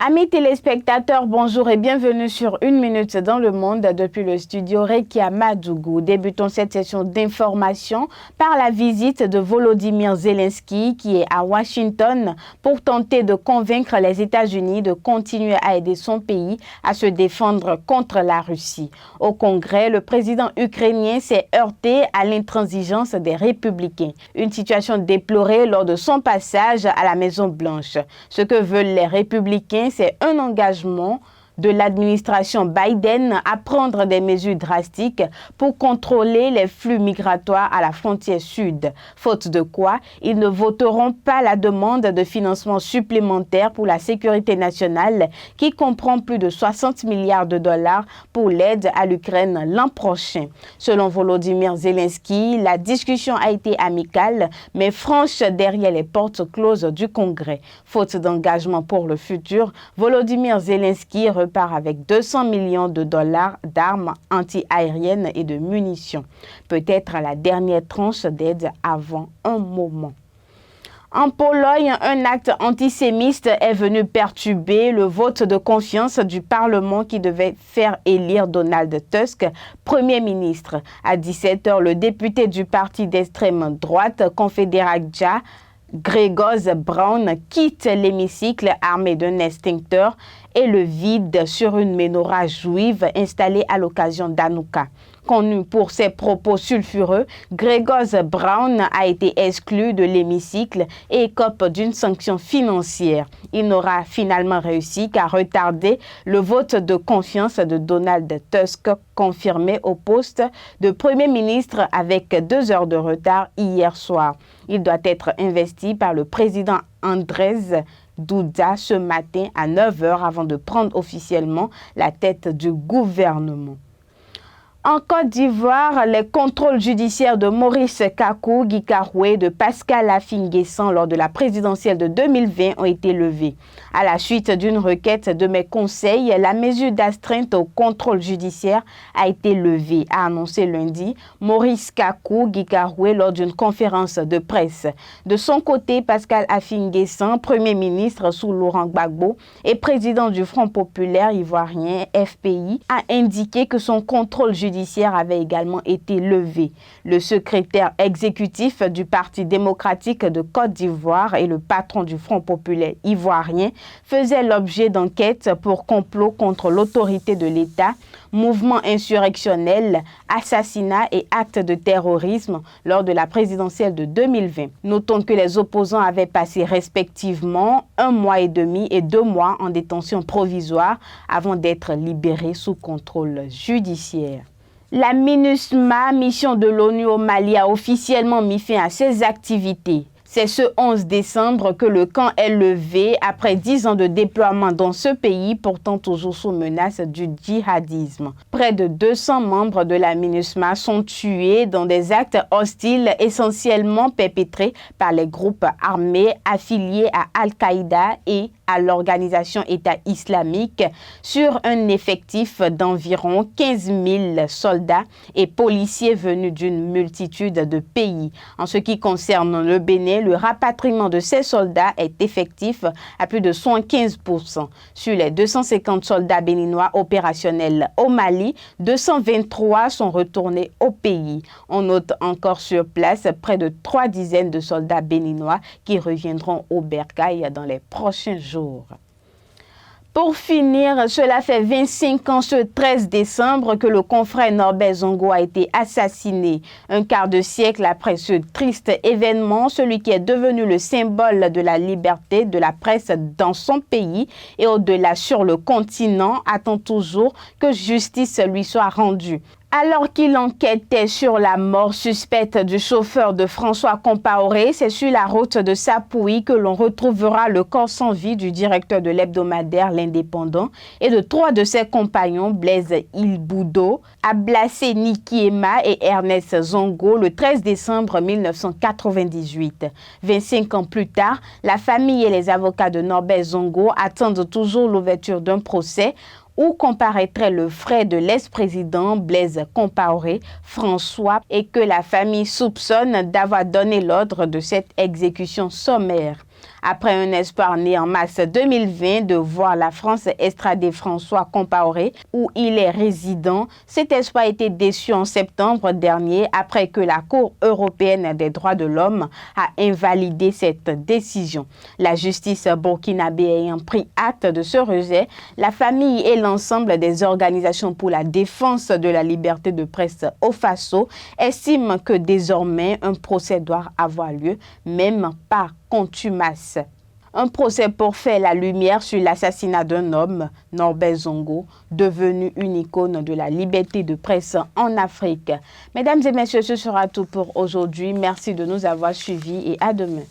Amis téléspectateurs, bonjour et bienvenue sur Une Minute dans le Monde depuis le studio Rekia Madougou. Débutons cette session d'information par la visite de Volodymyr Zelensky qui est à Washington pour tenter de convaincre les États-Unis de continuer à aider son pays à se défendre contre la Russie. Au Congrès, le président ukrainien s'est heurté à l'intransigeance des républicains. Une situation déplorée lors de son passage à la Maison-Blanche. Ce que veulent les républicains, c'est un engagement de l'administration Biden à prendre des mesures drastiques pour contrôler les flux migratoires à la frontière sud. Faute de quoi, ils ne voteront pas la demande de financement supplémentaire pour la sécurité nationale qui comprend plus de 60 milliards de dollars pour l'aide à l'Ukraine l'an prochain. Selon Volodymyr Zelensky, la discussion a été amicale mais franche derrière les portes closes du Congrès. Faute d'engagement pour le futur, Volodymyr Zelensky repart avec 200 millions de dollars d'armes anti-aériennes et de munitions. Peut-être la dernière tranche d'aide avant un moment. En Pologne, un acte antisémite est venu perturber le vote de confiance du Parlement qui devait faire élire Donald Tusk Premier ministre. À 17h, le député du parti d'extrême droite Konfederacja, Grzegorz Braun, quitte l'hémicycle armé d'un extincteur et le vide sur une menorah juive installée à l'occasion d'Hanouka. Connu pour ses propos sulfureux, Grzegorz Braun a été exclu de l'hémicycle et écope d'une sanction financière. Il n'aura finalement réussi qu'à retarder le vote de confiance de Donald Tusk, confirmé au poste de Premier ministre avec 2 heures de retard hier soir. Il doit être investi par le président Andrzej Duda ce matin à 9h avant de prendre officiellement la tête du gouvernement. En Côte d'Ivoire, les contrôles judiciaires de Maurice Kakou Gikaroué et de Pascal Affi-N'Guessan lors de la présidentielle de 2020 ont été levés. À la suite d'une requête de mes conseils, la mesure d'astreinte au contrôle judiciaire a été levée, a annoncé lundi Maurice Kakou Gikaroué lors d'une conférence de presse. De son côté, Pascal Affi-N'Guessan, Premier ministre sous Laurent Gbagbo et président du Front populaire ivoirien FPI, a indiqué que son contrôle judiciaire avait également été levé. Le secrétaire exécutif du Parti démocratique de Côte d'Ivoire et le patron du Front populaire ivoirien faisaient l'objet d'enquêtes pour complot contre l'autorité de l'État, mouvement insurrectionnel, assassinat et actes de terrorisme lors de la présidentielle de 2020. Notons que les opposants avaient passé respectivement 1 mois et demi et 2 mois en détention provisoire avant d'être libérés sous contrôle judiciaire. La MINUSMA, mission de l'ONU au Mali, a officiellement mis fin à ses activités. C'est ce 11 décembre que le camp est levé après 10 ans de déploiement dans ce pays, pourtant toujours sous menace du djihadisme. Près de 200 membres de la MINUSMA sont tués dans des actes hostiles essentiellement perpétrés par les groupes armés affiliés à Al-Qaïda et à l'organisation État islamique sur un effectif d'environ 15 000 soldats et policiers venus d'une multitude de pays. En ce qui concerne le Bénin, le rapatriement de ces soldats est effectif à plus de 75%. Sur les 250 soldats béninois opérationnels au Mali, 223 sont retournés au pays. On note encore sur place près de 3 dizaines de soldats béninois qui reviendront au Bercail dans les prochains jours. Pour finir, cela fait 25 ans ce 13 décembre que le confrère Norbert Zongo a été assassiné. Un quart de siècle après ce triste événement, celui qui est devenu le symbole de la liberté de la presse dans son pays et au-delà sur le continent attend toujours que justice lui soit rendue. Alors qu'il enquêtait sur la mort suspecte du chauffeur de François Compaoré, c'est sur la route de Sapouy que l'on retrouvera le corps sans vie du directeur de l'hebdomadaire L'Indépendant et de 3 de ses compagnons, Blaise Ilboudo, Ablacé Nikiema et Ernest Zongo, le 13 décembre 1998. 25 ans plus tard, la famille et les avocats de Norbert Zongo attendent toujours l'ouverture d'un procès où comparaîtrait le frère de l'ex-président Blaise Compaoré, François, et que la famille soupçonne d'avoir donné l'ordre de cette exécution sommaire. Après un espoir né en mars 2020 de voir la France extrader François Compaoré, où il est résident, cet espoir a été déçu en septembre dernier après que la Cour européenne des droits de l'homme a invalidé cette décision. La justice burkinabé ayant pris acte de ce rejet, la famille et l'ensemble des organisations pour la défense de la liberté de presse au Faso estiment que désormais un procès doit avoir lieu, même par contumace. Un procès pour faire la lumière sur l'assassinat d'un homme, Norbert Zongo, devenu une icône de la liberté de presse en Afrique. Mesdames et messieurs, ce sera tout pour aujourd'hui. Merci de nous avoir suivis et à demain.